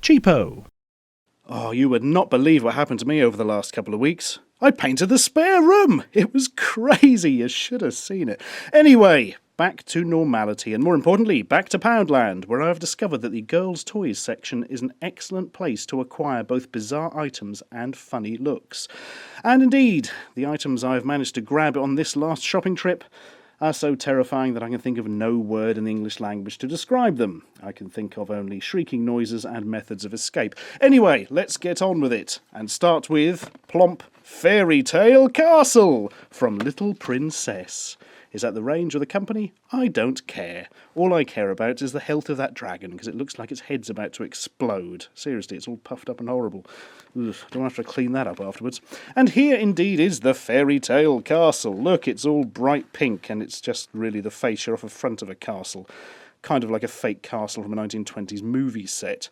Cheapo. Oh, you would not believe what happened to me over the last couple of weeks. I painted the spare room! It was crazy, you should have seen it. Anyway, back to normality, and more importantly, back to Poundland, where I have discovered that the girls' toys section is an excellent place to acquire both bizarre items and funny looks. And indeed, the items I have managed to grab on this last shopping trip are so terrifying that I can think of no word in the English language to describe them. I can think of only shrieking noises and methods of escape. Anyway, let's get on with it, and start with, plomp, Fairytale Castle from Little Princess. Is that the range or the company? I don't care. All I care about is the health of that dragon, because it looks like its head's about to explode. Seriously, it's all puffed up and horrible. Ugh, don't have to clean that up afterwards. And here indeed is the Fairytale Castle. Look, it's all bright pink, and it's just really the fascia off the front of a castle. Kind of like a fake castle from a 1920s movie set.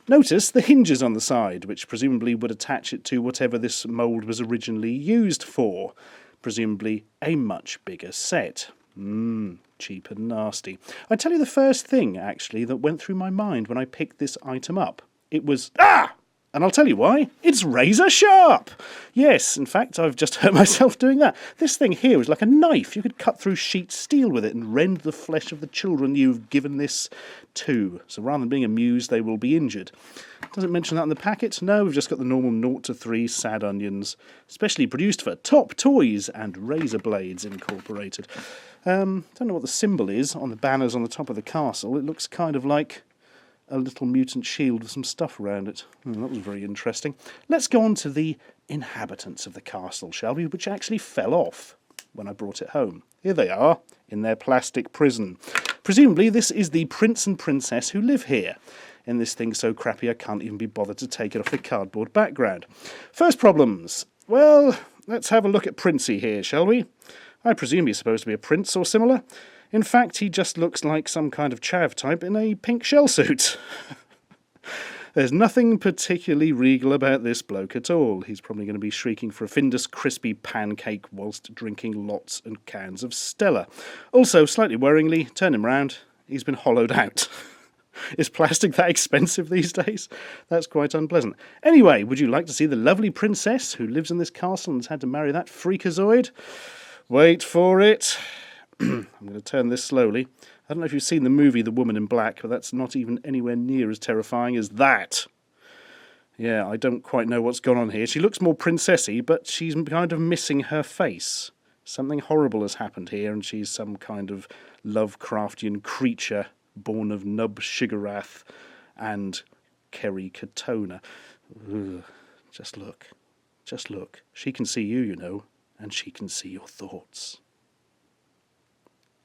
Notice the hinges on the side, which presumably would attach it to whatever this mould was originally used for. Presumably a much bigger set. Cheap and nasty. I tell you the first thing, actually, that went through my mind when I picked this item up. It was, and I'll tell you why. It's razor sharp! Yes, in fact, I've just hurt myself doing that. This thing here is like a knife. You could cut through sheet steel with it and rend the flesh of the children you've given this to. So rather than being amused, they will be injured. Does it mention that in the packet? No, we've just got the normal 0 to 3 sad onions. Specially produced for Top Toys and Razor Blades Incorporated. Don't know what the symbol is on the banners on the top of the castle. It looks kind of like a little mutant shield with some stuff around it. That was very interesting. Let's go on to the inhabitants of the castle, shall we, which actually fell off when I brought it home. Here they are, in their plastic prison. Presumably this is the prince and princess who live here. In this thing so crappy I can't even be bothered to take it off the cardboard background. First problems. Well, let's have a look at Princey here, shall we? I presume he's supposed to be a prince or similar. In fact, he just looks like some kind of chav type in a pink shell suit. There's nothing particularly regal about this bloke at all. He's probably going to be shrieking for a Findus crispy pancake whilst drinking lots and cans of Stella. Also, slightly worryingly, turn him round, he's been hollowed out. Is plastic that expensive these days? That's quite unpleasant. Anyway, would you like to see the lovely princess who lives in this castle and has had to marry that freakazoid? Wait for it. I'm going to turn this slowly. I don't know if you've seen the movie The Woman in Black, but that's not even anywhere near as terrifying as that. Yeah, I don't quite know what's gone on here. She looks more princessy, but she's kind of missing her face. Something horrible has happened here, and she's some kind of Lovecraftian creature born of Nub Shigarath and Kerry Katona. Ugh. Just look. Just look. She can see you, you know, and she can see your thoughts.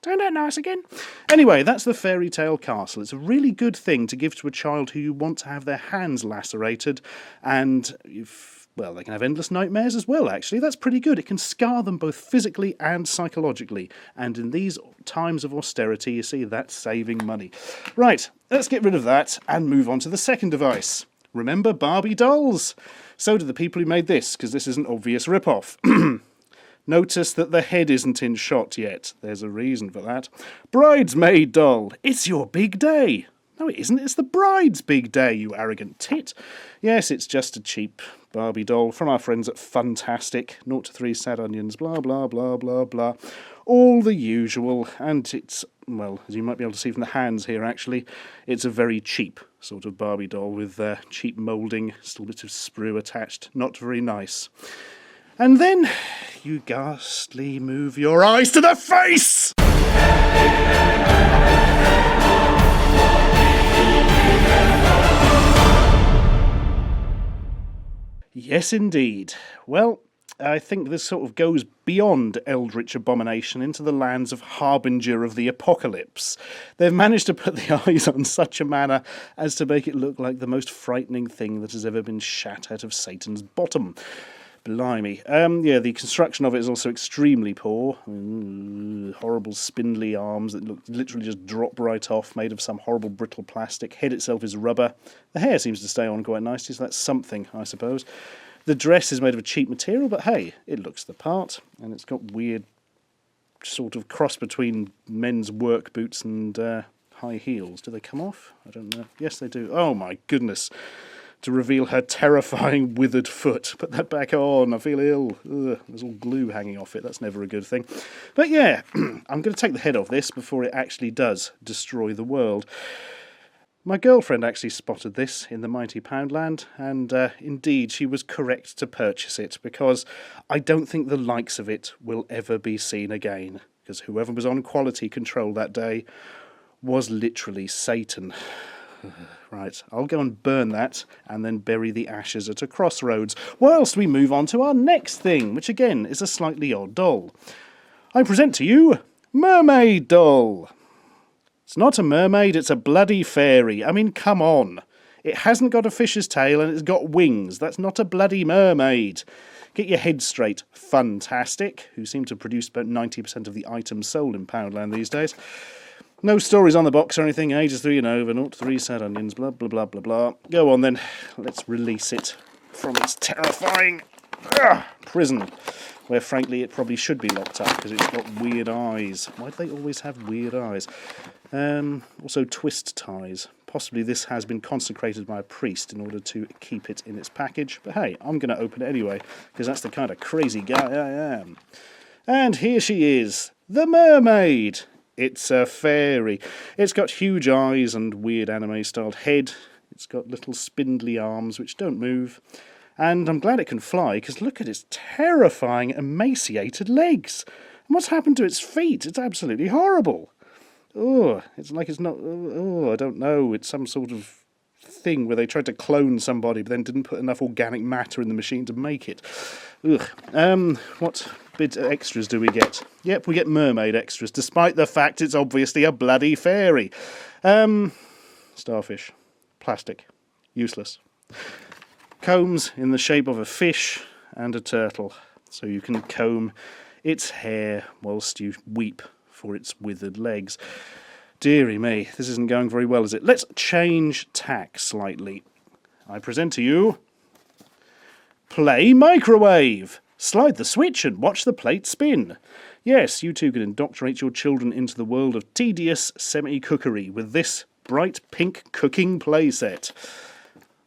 Turned out nice again. Anyway, that's the Fairytale Castle. It's a really good thing to give to a child who you want to have their hands lacerated, and well, they can have endless nightmares as well, actually. That's pretty good. It can scar them both physically and psychologically. And in these times of austerity, you see, that's saving money. Right, let's get rid of that and move on to the second device. Remember Barbie dolls? So do the people who made this, because this is an obvious rip-off. Notice that the head isn't in shot yet. There's a reason for that. Bridesmaid doll. It's your big day. No, it isn't. It's the bride's big day, you arrogant tit. Yes, it's just a cheap Barbie doll from our friends at Funtastic. 0 to 3 sad onions, blah, blah, blah, blah, blah. All the usual. And it's, well, as you might be able to see from the hands here, actually, it's a very cheap sort of Barbie doll with cheap moulding, still bits of sprue attached. Not very nice. And then you ghastly move your eyes to the face! Yes, indeed. Well, I think this sort of goes beyond eldritch abomination into the lands of harbinger of the apocalypse. They've managed to put the eyes on such a manner as to make it look like the most frightening thing that has ever been shat out of Satan's bottom. Blimey. Yeah, the construction of it is also extremely poor. Horrible spindly arms that literally just drop right off, made of some horrible brittle plastic. Head itself is rubber. The hair seems to stay on quite nicely, so that's something, I suppose. The dress is made of a cheap material, but hey, it looks the part, and it's got weird sort of cross between men's work boots and high heels. Do they come off? I don't know. Yes, they do. Oh my goodness. To reveal her terrifying withered foot. Put that back on. I feel ill. Ugh, there's all glue hanging off it. That's never a good thing. But yeah, I'm going to take the head off this before it actually does destroy the world. My girlfriend actually spotted this in the mighty Poundland, and indeed she was correct to purchase it, because I don't think the likes of it will ever be seen again, because whoever was on quality control that day was literally Satan. Right, I'll go and burn that and then bury the ashes at a crossroads, whilst we move on to our next thing, which again is a slightly odd doll. I present to you Mermaid doll. It's not a mermaid, it's a bloody fairy. I mean, come on. It hasn't got a fish's tail and it's got wings. That's not a bloody mermaid. Get your head straight, Fantastic, who seem to produce about 90% of the items sold in Poundland these days. No stories on the box or anything, ages 3 and over, 0 to 3 sad onions, blah, blah, blah, blah, blah. Go on then, let's release it from its terrifying prison, where frankly it probably should be locked up because it's got weird eyes. Why do they always have weird eyes? Also twist ties. Possibly this has been consecrated by a priest in order to keep it in its package. But hey, I'm going to open it anyway, because that's the kind of crazy guy I am. And here she is, the Mermaid. It's a fairy. It's got huge eyes and weird anime-styled head. It's got little spindly arms which don't move. And I'm glad it can fly, because look at its terrifying, emaciated legs. And what's happened to its feet? It's absolutely horrible. Oh, it's like it's not... Oh, I don't know. It's some sort of thing where they tried to clone somebody but then didn't put enough organic matter in the machine to make it. Ugh. What bit extras do we get? Yep, we get mermaid extras, despite the fact it's obviously a bloody fairy. Starfish. Plastic. Useless. Combs in the shape of a fish and a turtle, so you can comb its hair whilst you weep for its withered legs. Deary me, this isn't going very well, is it? Let's change tack slightly. I present to you Play Microwave. Slide the switch and watch the plate spin. Yes, you too can indoctrinate your children into the world of tedious semi-cookery with this bright pink cooking playset.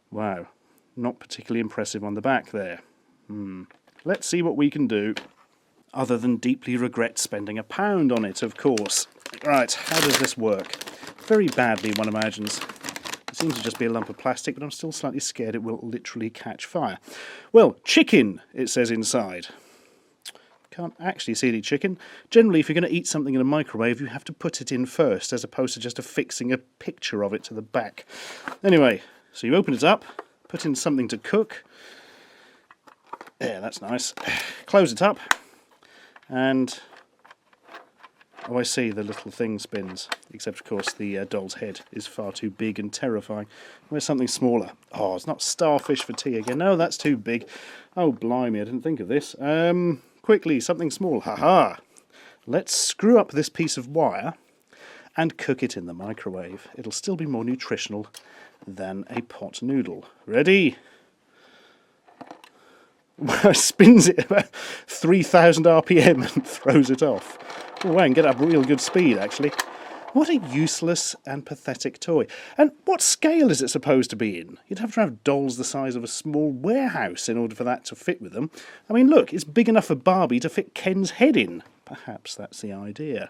Wow. Not particularly impressive on the back there. Let's see what we can do. Other than deeply regret spending £1 on it, of course. Right, how does this work? Very badly, one imagines. It seems to just be a lump of plastic, but I'm still slightly scared it will literally catch fire. Well, chicken, it says inside. Can't actually see any chicken. Generally, if you're going to eat something in a microwave, you have to put it in first, as opposed to just affixing a picture of it to the back. Anyway, so you open it up, put in something to cook. There, that's nice. Close it up. And, oh, I see, the little thing spins. Except, of course, the doll's head is far too big and terrifying. Where's something smaller? Oh, it's not starfish for tea again. No, that's too big. Oh, blimey, I didn't think of this. Quickly, something small. Ha-ha! Let's screw up this piece of wire and cook it in the microwave. It'll still be more nutritional than a pot noodle. Ready? Spins it about 3,000 RPM and throws it off. Oh, I can get up real good speed, actually. What a useless and pathetic toy. And what scale is it supposed to be in? You'd have to have dolls the size of a small warehouse in order for that to fit with them. I mean, look, it's big enough for Barbie to fit Ken's head in. Perhaps that's the idea.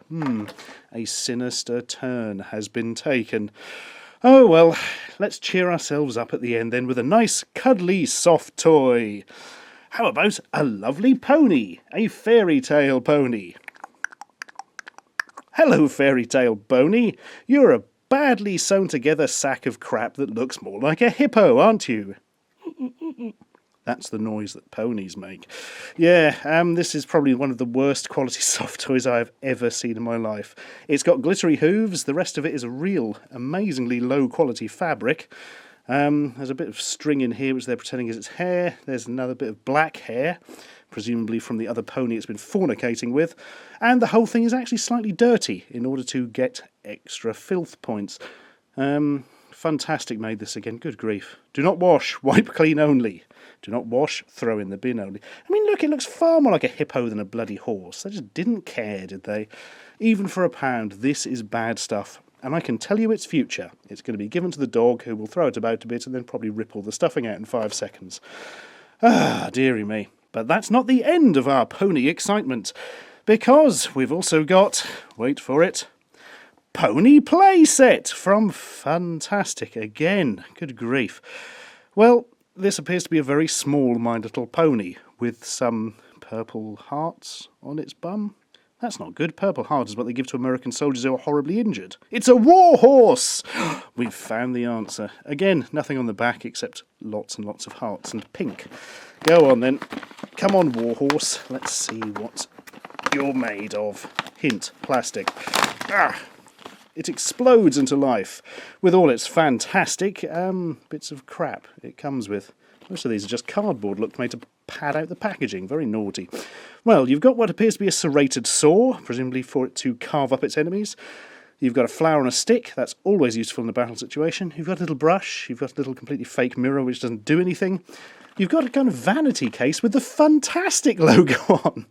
A sinister turn has been taken. Oh, well, let's cheer ourselves up at the end then with a nice, cuddly, soft toy. How about a lovely pony? A fairytale pony. Hello, fairytale pony. You're a badly sewn together sack of crap that looks more like a hippo, aren't you? That's the noise that ponies make. Yeah, this is probably one of the worst quality soft toys I've ever seen in my life. It's got glittery hooves, the rest of it is a real, amazingly low quality fabric. There's a bit of string in here which they're pretending is its hair. There's another bit of black hair, presumably from the other pony it's been fornicating with. And the whole thing is actually slightly dirty in order to get extra filth points. Fantastic made this again, good grief. Do not wash, wipe clean only. Do not wash, throw in the bin only. I mean, look, it looks far more like a hippo than a bloody horse. They just didn't care, did they? Even for £1, this is bad stuff. and I can tell you its future. It's going to be given to the dog, who will throw it about a bit and then probably rip all the stuffing out in 5 seconds. Ah, dearie me. But that's not the end of our pony excitement, because we've also got, wait for it, Pony Playset from Fantastic again. Good grief. Well, this appears to be a very small My Little Pony with some purple hearts on its bum. That's not good. Purple heart is what they give to American soldiers who are horribly injured. It's a warhorse! We've found the answer. Again, nothing on the back except lots and lots of hearts and pink. Go on then. Come on, warhorse. Let's see what you're made of. Hint, plastic. Ah! It explodes into life with all its fantastic bits of crap it comes with. Most of these are just cardboard, look, made to pad out the packaging. Very naughty. Well, you've got what appears to be a serrated saw, presumably for it to carve up its enemies. You've got a flower on a stick. That's always useful in a battle situation. You've got a little brush. You've got a little completely fake mirror which doesn't do anything. You've got a kind of vanity case with the Fantastic logo on.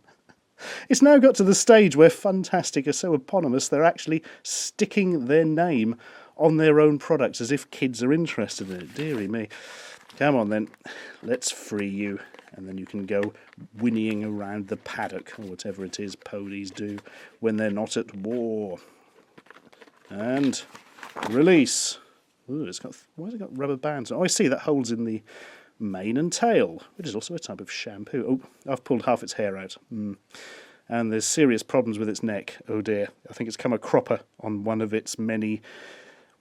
It's now got to the stage where Fantastic are so eponymous they're actually sticking their name on their own products as if kids are interested in it. Dearie me. Come on then, let's free you, and then you can go whinnying around the paddock, or whatever it is ponies do when they're not at war. And release. Ooh, why has it got rubber bands? Oh, I see, that holds in the mane and tail, which is also a type of shampoo. Oh, I've pulled half its hair out. And there's serious problems with its neck. Oh dear, I think it's come a cropper on one of its many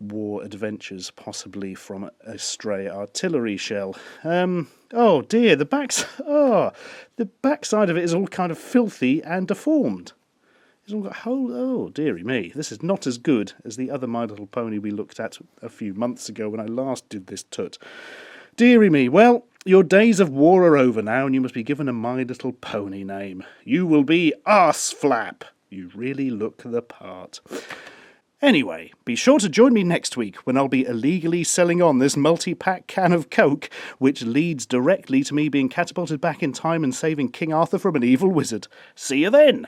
war adventures, possibly from a stray artillery shell. Oh dear, the backside of it is all kind of filthy and deformed. It's all got oh dearie me, this is not as good as the other My Little Pony we looked at a few months ago when I last did this tut. Dearie me, well, your days of war are over now, and you must be given a My Little Pony name. You will be Arseflap. You really look the part. Anyway, be sure to join me next week when I'll be illegally selling on this multi-pack can of Coke, which leads directly to me being catapulted back in time and saving King Arthur from an evil wizard. See you then!